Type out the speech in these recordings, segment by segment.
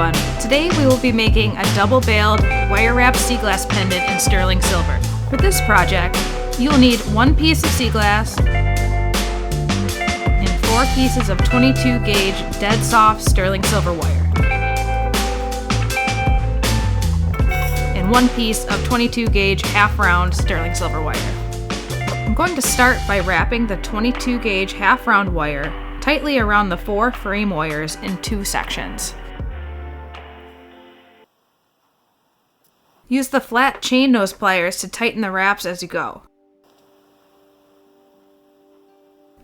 everyone. Today we will be making a double-baled wire-wrapped Seaglass pendant in sterling silver. For this project, you will need 1 piece of Seaglass and 4 pieces of 22 gauge dead soft sterling silver wire and 1 piece of 22 gauge half round sterling silver wire. I'm going to start by wrapping the 22 gauge half round wire tightly around the 4 frame wires in 2 sections. Use the flat chain nose pliers to tighten the wraps as you go.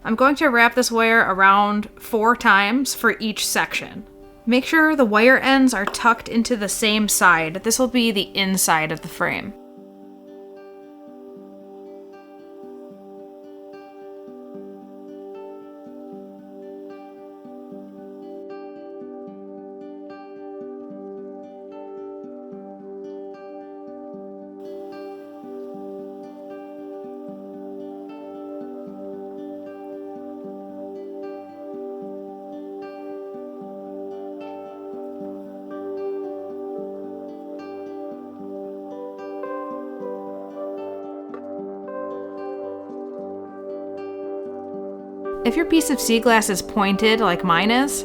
I'm going to wrap this wire around 4 times for each section. Make sure the wire ends are tucked into the same side. This will be the inside of the frame. If your piece of Seaglass is pointed like mine is,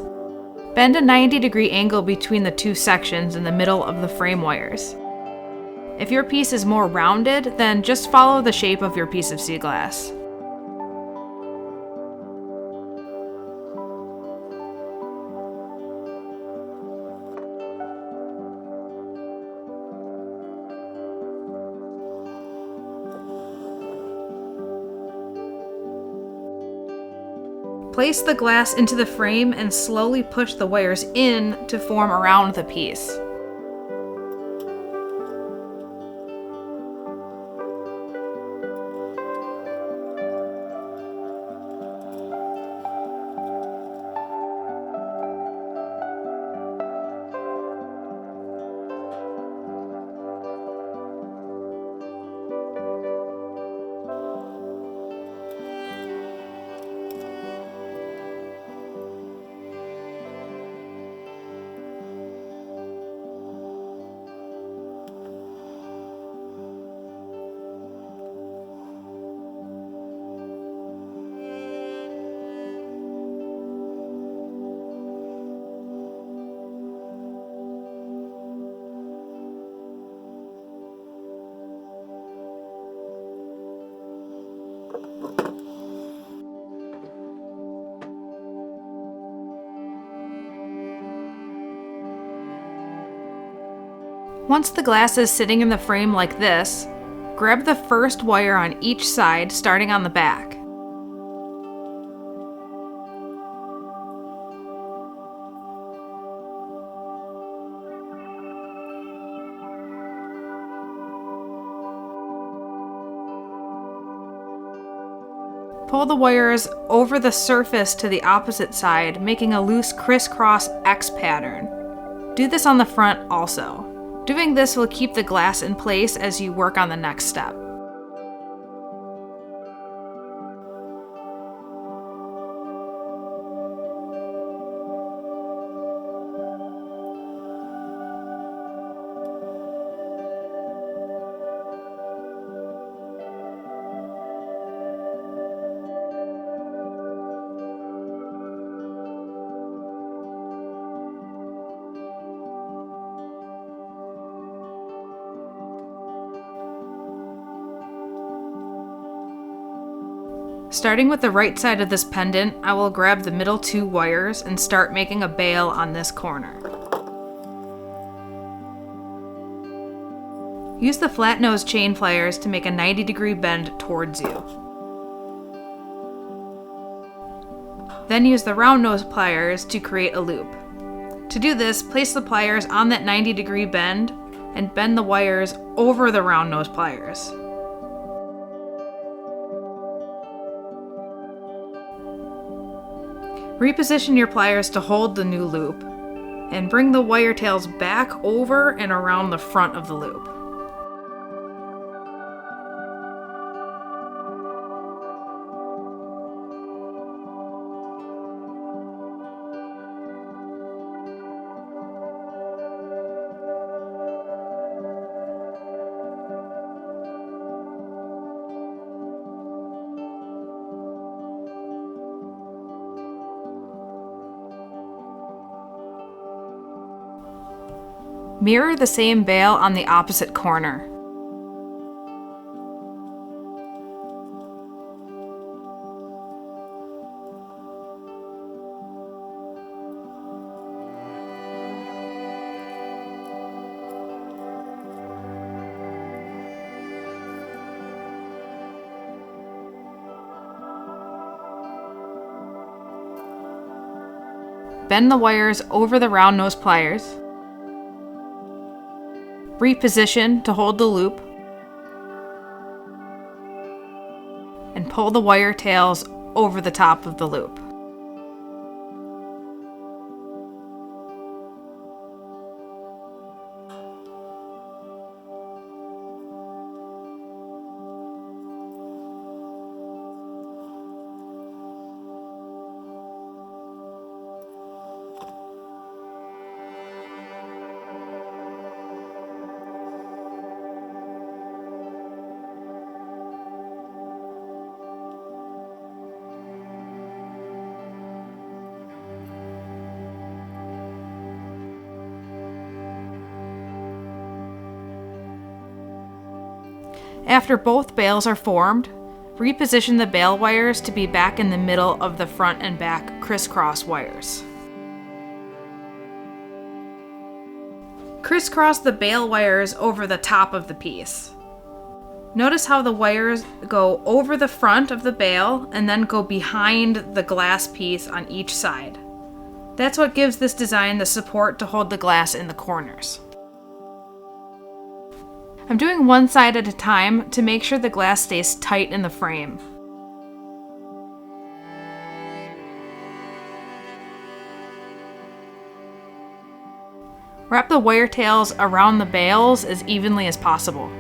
bend a 90-degree angle between the 2 sections in the middle of the frame wires. If your piece is more rounded, then just follow the shape of your piece of Seaglass. Place the glass into the frame and slowly push the wires in to form around the piece. Once the glass is sitting in the frame like this, grab the first wire on each side, starting on the back. Pull the wires over the surface to the opposite side, making a loose crisscross X pattern. Do this on the front also. Doing this will keep the glass in place as you work on the next step. Starting with the right side of this pendant, I will grab the middle 2 wires and start making a bail on this corner. Use the flat nose chain pliers to make a 90-degree bend towards you. Then use the round nose pliers to create a loop. To do this, place the pliers on that 90-degree bend and bend the wires over the round nose pliers. Reposition your pliers to hold the new loop, and bring the wire tails back over and around the front of the loop. Mirror the same bale on the opposite corner. Bend the wires over the round nose pliers. Reposition to hold the loop. And pull the wire tails over the top of the loop. After both bales are formed, reposition the bale wires to be back in the middle of the front and back crisscross wires. Crisscross the bale wires over the top of the piece. Notice how the wires go over the front of the bale and then go behind the glass piece on each side. That's what gives this design the support to hold the glass in the corners. I'm doing one side at a time to make sure the glass stays tight in the frame. Wrap the wire tails around the bales as evenly as possible.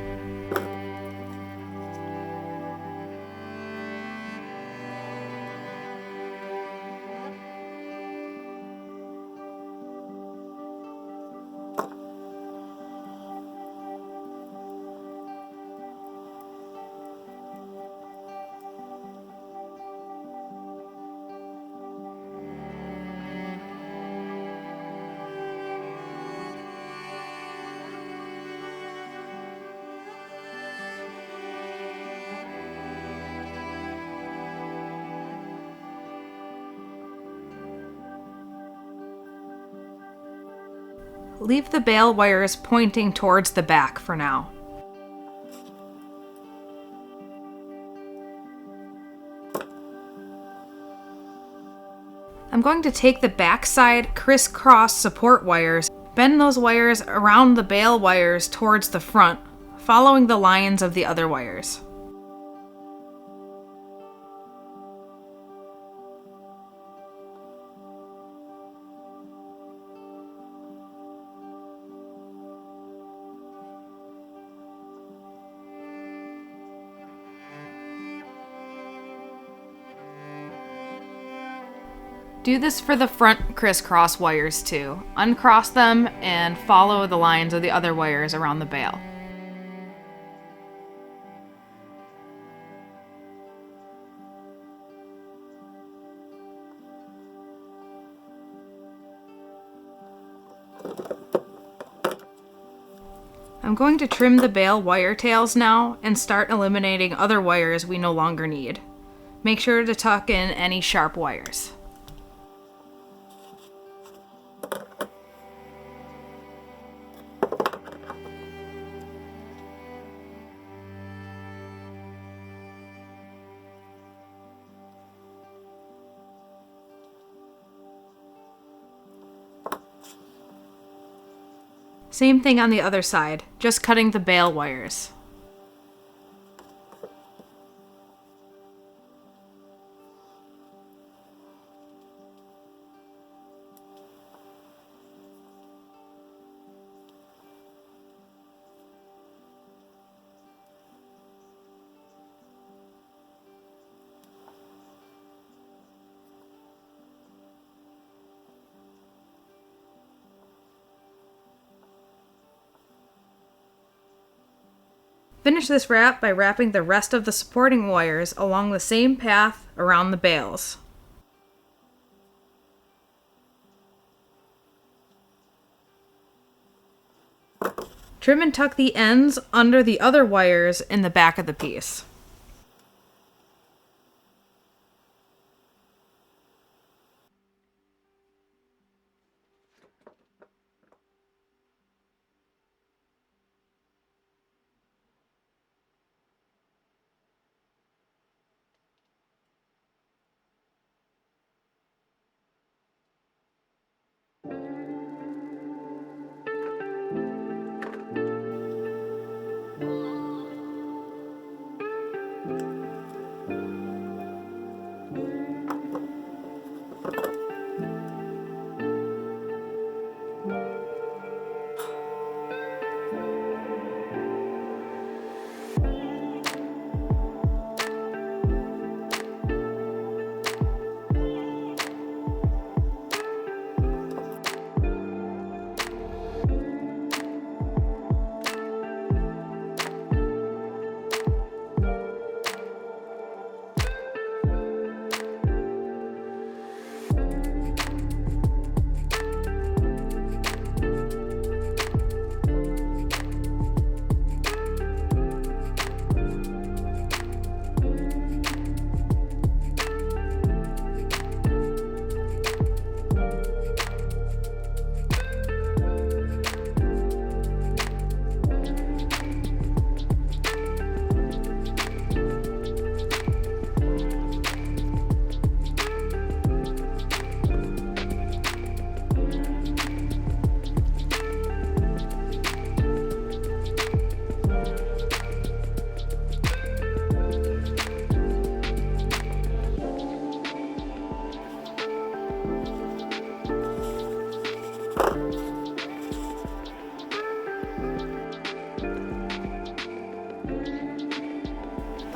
Leave the bale wires pointing towards the back for now. I'm going to take the backside crisscross support wires, bend those wires around the bale wires towards the front, following the lines of the other wires. Do this for the front crisscross wires too. Uncross them and follow the lines of the other wires around the bale. I'm going to trim the bale wire tails now and start eliminating other wires we no longer need. Make sure to tuck in any sharp wires. Same thing on the other side, just cutting the bale wires. Finish this wrap by wrapping the rest of the supporting wires along the same path around the bales. Trim and tuck the ends under the other wires in the back of the piece.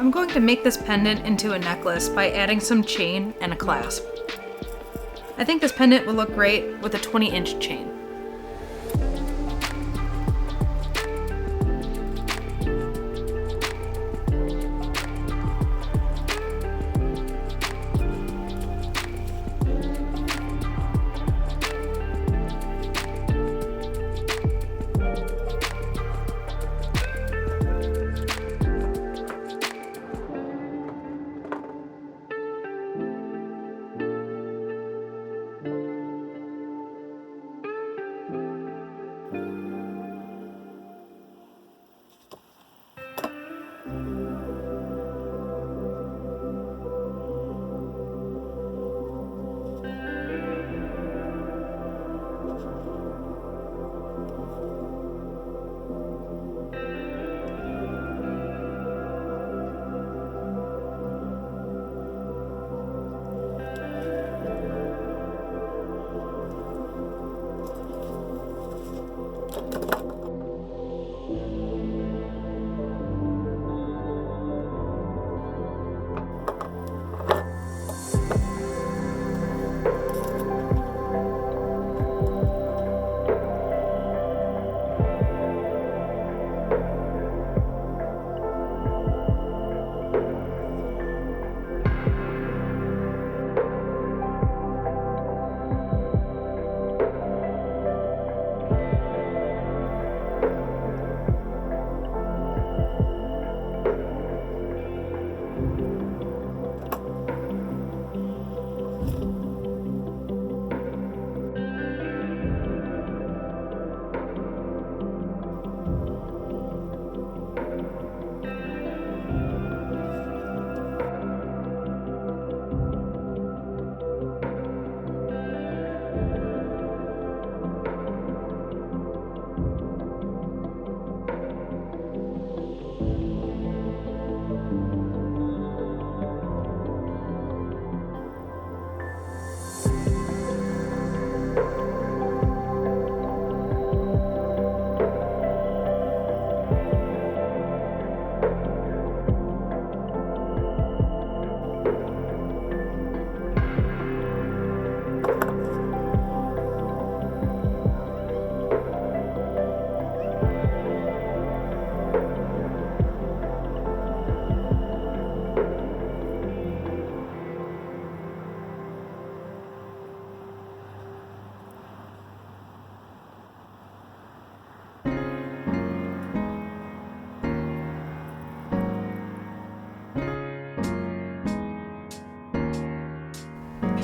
I'm going to make this pendant into a necklace by adding some chain and a clasp. I think this pendant will look great with a 20-inch chain.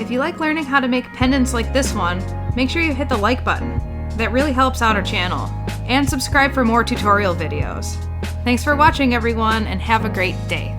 If you like learning how to make pendants like this one, make sure you hit the like button. That really helps out our channel. And subscribe for more tutorial videos. Thanks for watching, everyone, and have a great day.